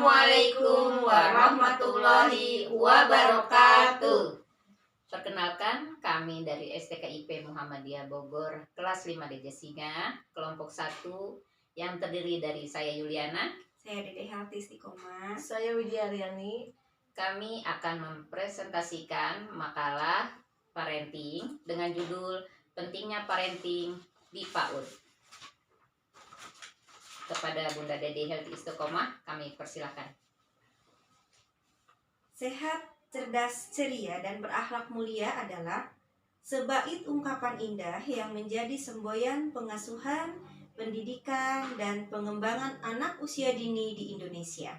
Assalamualaikum warahmatullahi wabarakatuh. Perkenalkan, kami dari STKIP Muhammadiyah Bogor, kelas 5 DJ Singa, kelompok 1 yang terdiri dari saya Yuliana, saya Dede Halti Istiqomah, saya Widya Aryani. Kami akan mempresentasikan makalah parenting dengan judul Pentingnya Parenting di PAUD. Kepada Bunda Dede Halti Istiqomah, kami persilakan. Sehat, cerdas, ceria, dan berakhlak mulia adalah sebaik ungkapan indah yang menjadi semboyan pengasuhan, pendidikan, dan pengembangan anak usia dini di Indonesia.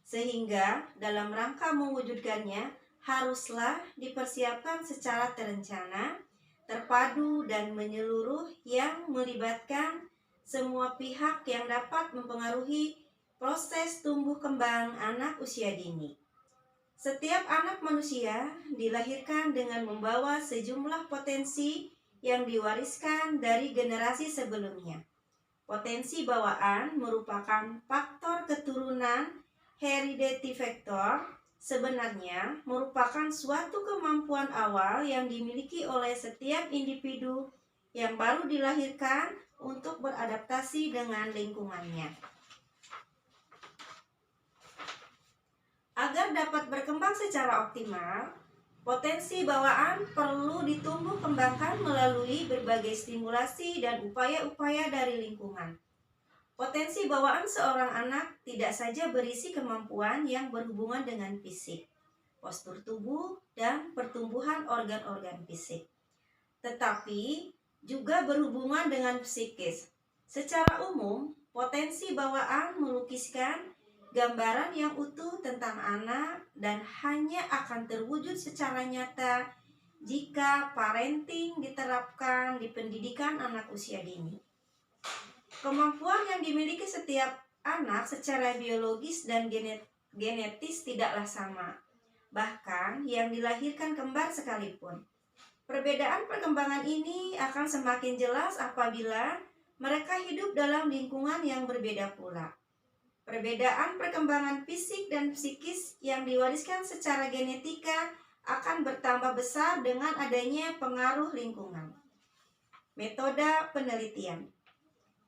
Sehingga dalam rangka mewujudkannya haruslah dipersiapkan secara terencana, terpadu, dan menyeluruh yang melibatkan semua pihak yang dapat mempengaruhi proses tumbuh kembang anak usia dini. Setiap anak manusia dilahirkan dengan membawa sejumlah potensi yang diwariskan dari generasi sebelumnya. Potensi bawaan merupakan faktor keturunan heredity factor, sebenarnya merupakan suatu kemampuan awal yang dimiliki oleh setiap individu yang baru dilahirkan untuk beradaptasi dengan lingkungannya. Agar dapat berkembang secara optimal, potensi bawaan perlu ditumbuh kembangkan melalui berbagai stimulasi dan upaya-upaya dari lingkungan. Potensi bawaan seorang anak tidak saja berisi kemampuan yang berhubungan dengan fisik, postur tubuh, dan pertumbuhan organ-organ fisik, tetapi juga berhubungan dengan psikis. Secara umum, potensi bawaan melukiskan gambaran yang utuh tentang anak dan hanya akan terwujud secara nyata jika parenting diterapkan di pendidikan anak usia dini. Kemampuan yang dimiliki setiap anak secara biologis dan genetis tidaklah sama, bahkan yang dilahirkan kembar sekalipun. Perbedaan perkembangan ini akan semakin jelas apabila mereka hidup dalam lingkungan yang berbeda pula. Perbedaan perkembangan fisik dan psikis yang diwariskan secara genetika akan bertambah besar dengan adanya pengaruh lingkungan. Metode penelitian.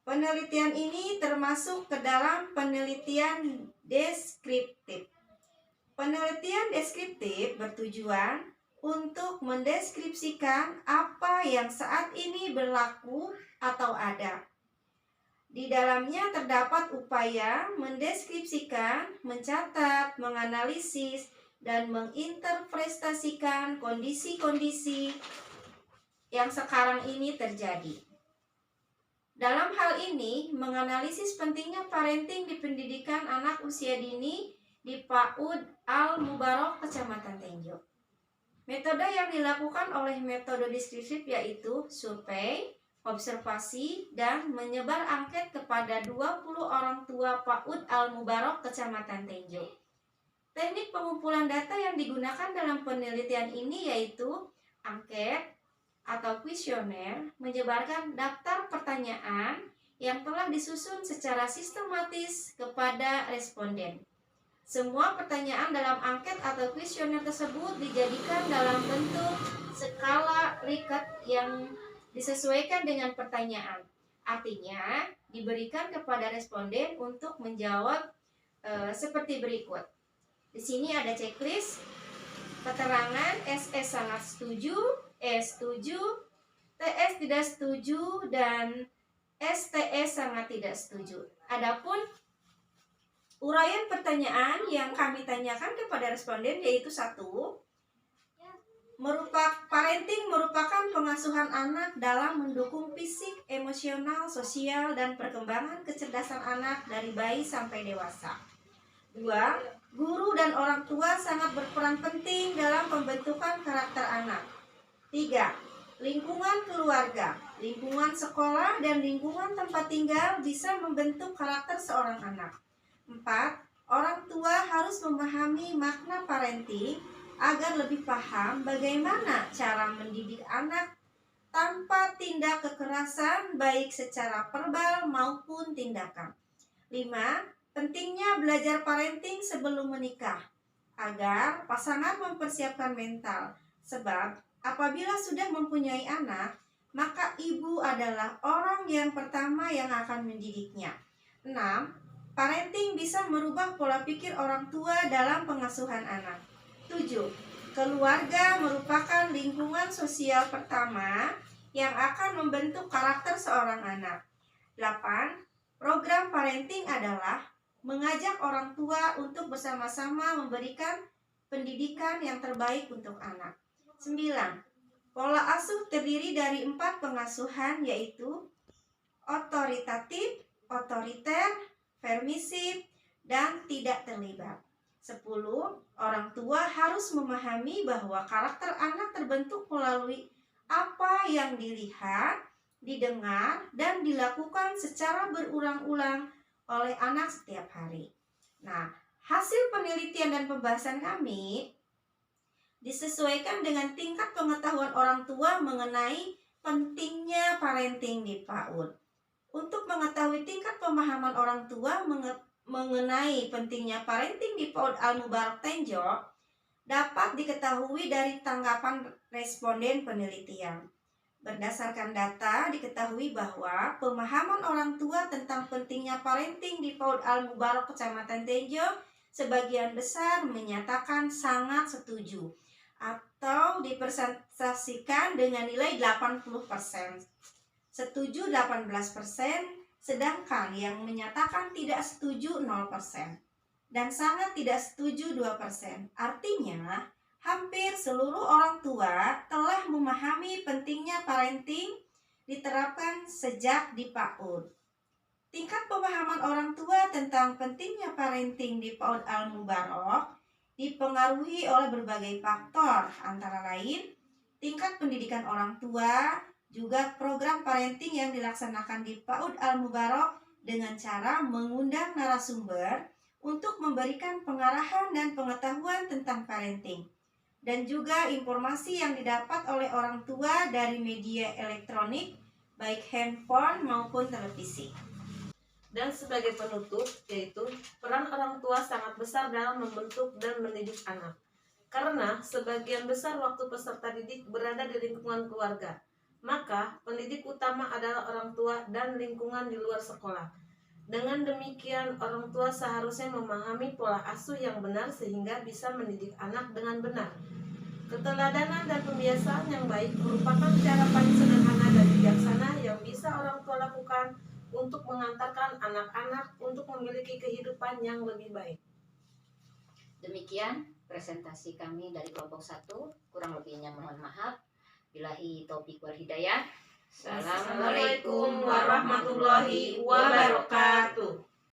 Penelitian ini termasuk ke dalam penelitian deskriptif. Penelitian deskriptif bertujuan untuk mendeskripsikan apa yang saat ini berlaku atau ada. Di dalamnya terdapat upaya mendeskripsikan, mencatat, menganalisis, dan menginterpretasikan kondisi-kondisi yang sekarang ini terjadi. Dalam hal ini, menganalisis pentingnya parenting di pendidikan anak usia dini di PAUD Al-Mubarak, Kecamatan Tenjo. Metode yang dilakukan oleh metode deskriptif yaitu survei, observasi, dan menyebar angket kepada 20 orang tua PAUD Al-Mubarak, Kecamatan Tenjo. Teknik pengumpulan data yang digunakan dalam penelitian ini yaitu angket atau kuesioner, menyebarkan daftar pertanyaan yang telah disusun secara sistematis kepada responden. Semua pertanyaan dalam angket atau kuesioner tersebut dijadikan dalam bentuk skala Likert yang disesuaikan dengan pertanyaan. Artinya, diberikan kepada responden untuk menjawab seperti berikut. Di sini ada checklist, keterangan SS sangat setuju, S setuju, TS tidak setuju, dan STS sangat tidak setuju. Adapun uraian pertanyaan yang kami tanyakan kepada responden yaitu 1. Parenting merupakan pengasuhan anak dalam mendukung fisik, emosional, sosial, dan perkembangan kecerdasan anak dari bayi sampai dewasa. 2. Guru dan orang tua sangat berperan penting dalam pembentukan karakter anak. 3. Lingkungan keluarga, lingkungan sekolah, dan lingkungan tempat tinggal bisa membentuk karakter seorang anak. 4. Orang tua harus memahami makna parenting agar lebih paham bagaimana cara mendidik anak tanpa tindak kekerasan baik secara verbal maupun tindakan. 5. Pentingnya belajar parenting sebelum menikah agar pasangan mempersiapkan mental. Sebab apabila sudah mempunyai anak, maka ibu adalah orang yang pertama yang akan mendidiknya. 6. Parenting bisa merubah pola pikir orang tua dalam pengasuhan anak. 7. Keluarga merupakan lingkungan sosial pertama yang akan membentuk karakter seorang anak. 8. Program parenting adalah mengajak orang tua untuk bersama-sama memberikan pendidikan yang terbaik untuk anak. 9. Pola asuh terdiri dari 4 pengasuhan, yaitu otoritatif, otoriter, permisif, dan tidak terlibat. 10. Orang tua harus memahami bahwa karakter anak terbentuk melalui apa yang dilihat, didengar, dan dilakukan secara berulang-ulang oleh anak setiap hari. Nah, hasil penelitian dan pembahasan kami disesuaikan dengan tingkat pengetahuan orang tua mengenai pentingnya parenting di PAUD. Untuk mengetahui tingkat pemahaman orang tua mengenai pentingnya parenting di PAUD Al-Mubarak Tenjo dapat diketahui dari tanggapan responden penelitian. Berdasarkan data, diketahui bahwa pemahaman orang tua tentang pentingnya parenting di PAUD Al-Mubarak Kecamatan Tenjo sebagian besar menyatakan sangat setuju atau dipresentasikan dengan nilai 80%. Setuju 18%, sedangkan yang menyatakan tidak setuju 0%. Dan sangat tidak setuju 2%. Artinya, hampir seluruh orang tua telah memahami pentingnya parenting diterapkan sejak di PAUD. Tingkat pemahaman orang tua tentang pentingnya parenting di PAUD Al-Mubarak dipengaruhi oleh berbagai faktor, antara lain tingkat pendidikan orang tua, juga program parenting yang dilaksanakan di PAUD Al-Mubarak dengan cara mengundang narasumber untuk memberikan pengarahan dan pengetahuan tentang parenting, dan juga informasi yang didapat oleh orang tua dari media elektronik, baik handphone maupun televisi. Dan sebagai penutup, yaitu peran orang tua sangat besar dalam membentuk dan mendidik anak. Karena sebagian besar waktu peserta didik berada di lingkungan keluarga, maka pendidik utama adalah orang tua dan lingkungan di luar sekolah. Dengan demikian, orang tua seharusnya memahami pola asuh yang benar sehingga bisa mendidik anak dengan benar. Keteladanan dan pembiasaan yang baik merupakan cara paling sederhana dan bijaksana yang bisa orang tua lakukan untuk mengantarkan anak-anak untuk memiliki kehidupan yang lebih baik. Demikian presentasi kami dari kelompok 1. Kurang lebihnya mohon maaf. Billahi taufik wal hidayah. Assalamualaikum warahmatullahi wabarakatuh.